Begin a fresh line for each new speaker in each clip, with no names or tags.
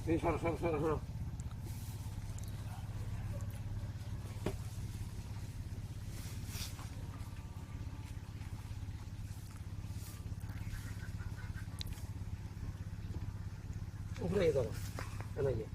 এই সরো সরো সরো সরো। উপরে গিয়ে ধরো এনে গিয়ে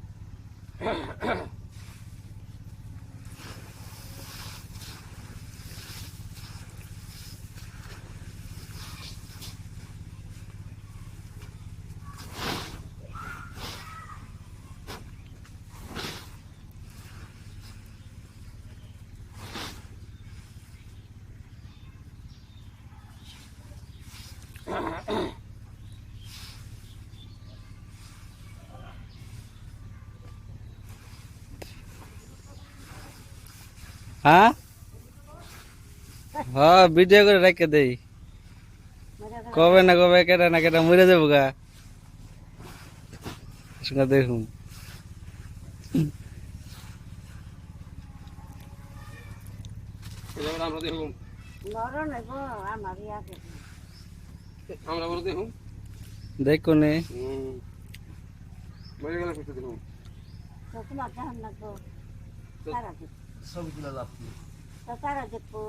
হ্যাঁ হ্যাঁ ভিডিও করে রেখে দেই কবে না কবে কেটা না কেটা মরে যাবো গা সঙ্গে দেখুন
এবার আমরা দেখুন আমরা বলে দেখুন
দেখুন
মরে গেলে কিছু দেখুন
তোমার জাহান লাগবো তারা দেখবো
ছবি তুলে লাভ
তারা দেখবো